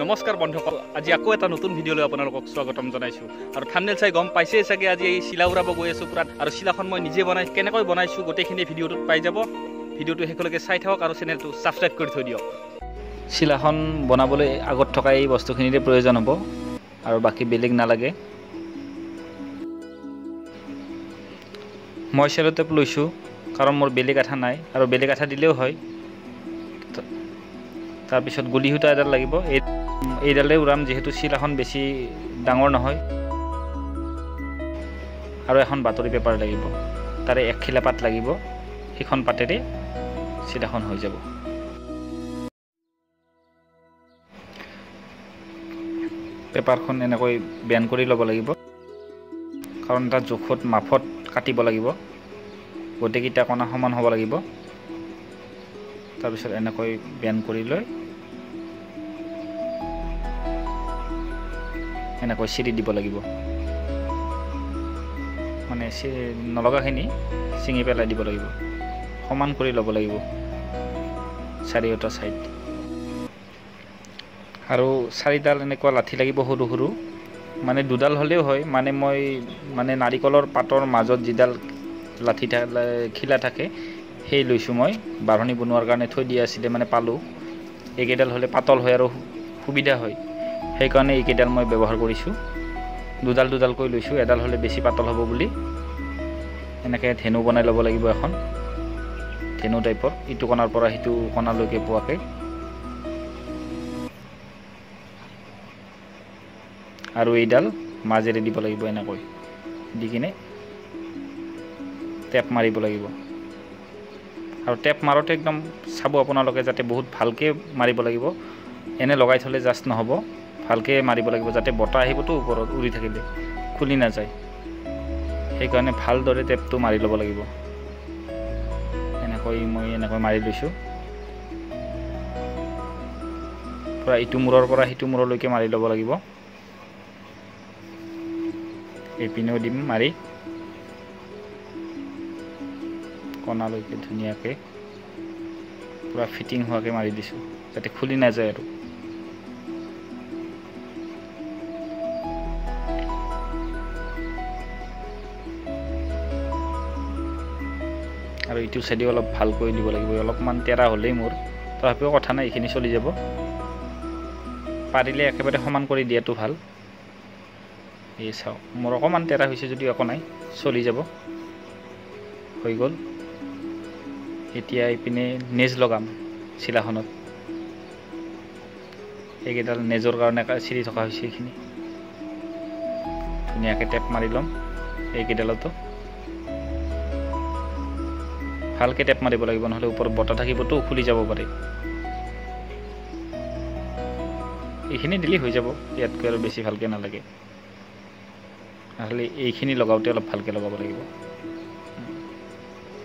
নমস্কাৰ বন্ধুসকল, আজি আকৌ এটা নতুন ভিডিঅ'লৈ আপোনালোকক স্বাগতম জনাইছোঁ। আৰু থাম্বনেল চাই গম পাইছেই চাগে আজি এই চিলা উৰাব গৈ আছোঁ পুৰা। আৰু চিলাখন মই নিজে কেনেকৈ বনাইছোঁ গোটেইখিনি ভিডিঅ'টোত পাই যাব। ভিডিঅ'টো শেষলৈকে চাই থাকক আৰু চেনেলটো ছাবস্ক্ৰাইব কৰি থৈ দিয়ক। চিলাখন বনাবলৈ আগত থকা এই বস্তুখিনিৰে প্ৰয়োজন হ'ব আৰু বাকী বেলেগ নালাগে। মই চেলোটেপ লৈছোঁ কাৰণ মোৰ বেলেগ আঠা নাই, আৰু বেলেগ আঠা দিলেও হয়। তাৰপিছত গুলি সূতা এডাল লাগিব, এইডালে উৰাম যিহেতু চিলাখন বেছি ডাঙৰ নহয়। আৰু এখন বাতৰি পেপাৰ লাগিব, তাৰে এক খিলা পাত লাগিব। সেইখন পাতেৰে চিলাখন হৈ যাব। পেপাৰখন এনেকৈ বেন কৰি ল'ব লাগিব, কাৰণ এটা জোখত মাপত কাটিব লাগিব। গোটেইকেইটা কণা সমান হ'ব লাগিব। তাৰপিছত এনেকৈ বেন কৰি লৈ এনেকৈ চিৰি দিব লাগিব, মানে নলগাখিনি ছিঙি পেলাই দিব লাগিব। সমান কৰি ল'ব লাগিব চাৰিওটা ছাইড। আৰু চাৰিডাল এনেকুৱা লাঠি লাগিব সৰু সৰু, মানে দুডাল হ'লেও হয়। মই নাৰিকলৰ পাতৰ মাজত যিডাল লাঠি খিলা থাকে সেই লৈছোঁ। মই বাঢ়নি বনোৱাৰ কাৰণে থৈ দিয়া আছিলে, পালোঁ। এইকেইডাল হ'লে পাতল হয় আৰু সুবিধা হয়, সেইকাৰণে এইকেইডাল মই ব্যৱহাৰ কৰিছোঁ। দুডালকৈ লৈছোঁ, এডাল হ'লে বেছি পাতল হ'ব বুলি। এনেকৈ ধেনু বনাই ল'ব লাগিব এখন, ধেনু টাইপৰ, ইটো কণাৰ পৰা সিটো কণালৈকে পোৱাকৈ। আৰু এইডাল মাজেৰে দিব লাগিব, এনেকৈ দি কিনে টেপ মাৰিব লাগিব। আৰু টেপ মাৰোঁতে একদম চাব আপোনালোকে, যাতে বহুত ভালকৈ মাৰিব লাগিব। এনে লগাই থ'লে জাষ্ট নহ'ব, ভালকৈ মাৰিব লাগিব, যাতে বতাহ আহিবতো ওপৰত উৰি থাকিলে খুলি নাযায়। সেইকাৰণে ভালদৰে টেপটো মাৰি ল'ব লাগিব। মই এনেকৈ মাৰি লৈছোঁ, পূৰা ইটো মূৰৰ পৰা সিটো মূৰলৈকে মাৰি ল'ব লাগিব। এইপিনেও দিম মাৰি, কণালৈকে ধুনীয়াকৈ পূৰা ফিটিং হোৱাকৈ মাৰি দিছোঁ, যাতে খুলি নাযায়। আৰু ইটো চাইডেও অলপ ভালকৈ দিব লাগিব। অলপমান তেৰা হ'লেই মোৰ, তথাপিও কথা নাই, এইখিনি চলি যাব। পাৰিলে একেবাৰে সমান কৰি দিয়াটো ভাল। এই চাওক, মোৰ অকণমান তেৰা হৈছে যদিও একো নাই, চলি যাব। হৈ গ'ল। এতিয়া এইপিনে নেজ লগাম চিলাখনত। এইকেইডাল নেজৰ কাৰণে চিৰি থকা হৈছে। এইখিনি ধুনীয়াকৈ টেপ মাৰি ল'ম। এইকেইডালতো ভালকৈ টেপ মাৰিব লাগিব, নহ'লে ওপৰত বতাহ থাকিবতো খুলি যাব পাৰে। এইখিনি দিলেই হৈ যাব, ইয়াতকৈ আৰু বেছি ভালকৈ নালাগে। নহ'লে এইখিনি লগাওঁতে অলপ ভালকৈ লগাব লাগিব।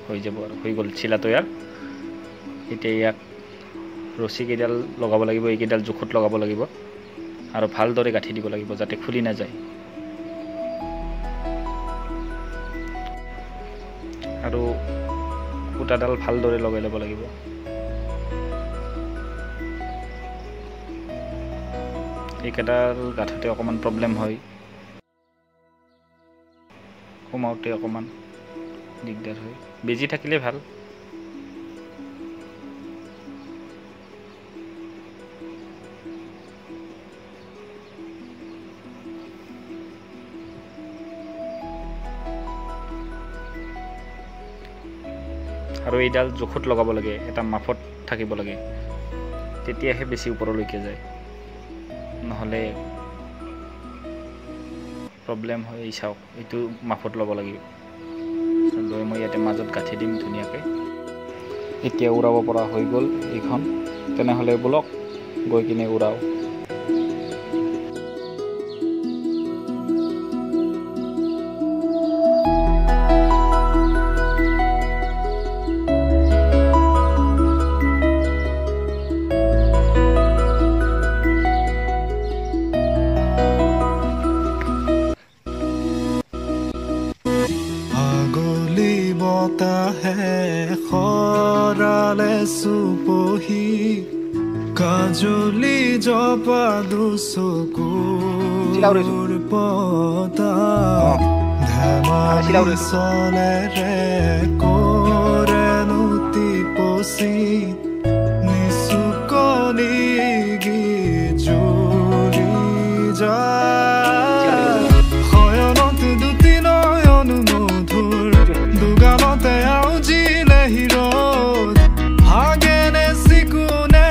হৈ যাব আৰু হৈ গ'ল চিলা তৈয়াৰ। এতিয়া ইয়াক ৰছীকেইডাল লগাব লাগিব, এইকেইডাল জোখত লগাব লাগিব আৰু ভালদৰে গাঁঠি দিব লাগিব, যাতে খুলি নাযায়। আৰু সূতাডাল ভালদৰে লগাই ল'ব লাগিব। এইকেইডাল গাঁঠোতে অকণমান প্ৰব্লেম হয়, সোমাওঁতে অকণমান দিগদাৰ হয়। বেজি থাকিলে ভাল। আৰু এইডাল জোখত লগাব লাগে, এটা মাপত থাকিব লাগে, তেতিয়াহে বেছি ওপৰলৈকে যায়, নহ'লে প্ৰব্লেম হয়। এই চাওক, এইটো মাপত ল'ব লাগিব। লৈ মই ইয়াতে মাজত গাঁঠি দিম ধুনীয়াকৈ। এতিয়া উৰাব পৰা হৈ গ'ল এইখন। তেনেহ'লে ব'লক গৈ কিনে উৰাওঁ। বতাহে খৰালে চুপহি কাজলি জপা দুচকুৰ পতা ধেমালি চলেৰে কৰে নুতি পচি নিচুকনি জ্বলি যায় শয়নত দুটি নয়ন মধুৰ দুগালতে আউজিলে হিৰত হাগেনে চিকুনে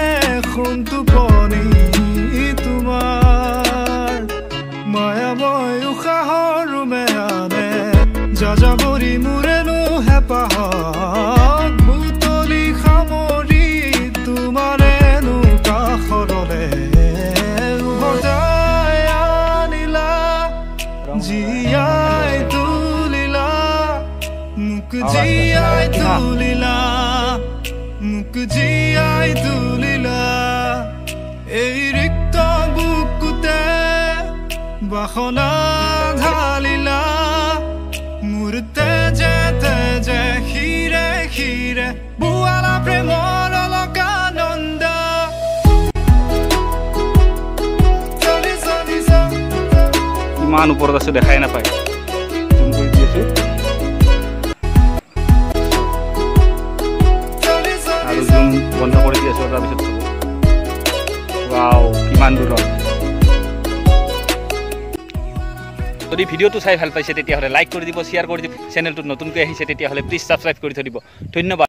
সোণটো পনি তোমাৰ মায়াময় উশাহৰ মেয়ানে যাযাবৰী মোৰেনো হেঁপাহত বুটলি সামৰি তোমাৰেনো কাষৰলে উভতাই আনিলা জীয়াই তুলিলা মোক জীয়াই তুলিলা মোক জীয়াই তুলিলা এই ৰিক্ত বুকুতে বাসনা ঢালিলা মোৰ তেজে তেজে শিৰে শিৰে বুৱালা প্ৰেমৰ অলকানন্দ ইমান ওপৰত আছে দেখাই নাপায় জুম কৰি দি আছো আৰু জুম বন্ধ কৰি দি আছো তাৰপিছত চাব ৱাও কিমান দূৰত যদি ভিডিঅ'টো চাই ভাল পাইছে তেতিয়াহ'লে লাইক কৰি দিব শ্বেয়াৰ কৰি দিব চেনেলটোত নতুনকৈ আহিছে তেতিয়াহ'লে প্লিজ ছাবস্ক্ৰাইব কৰি থৈ দিব ধন্যবাদ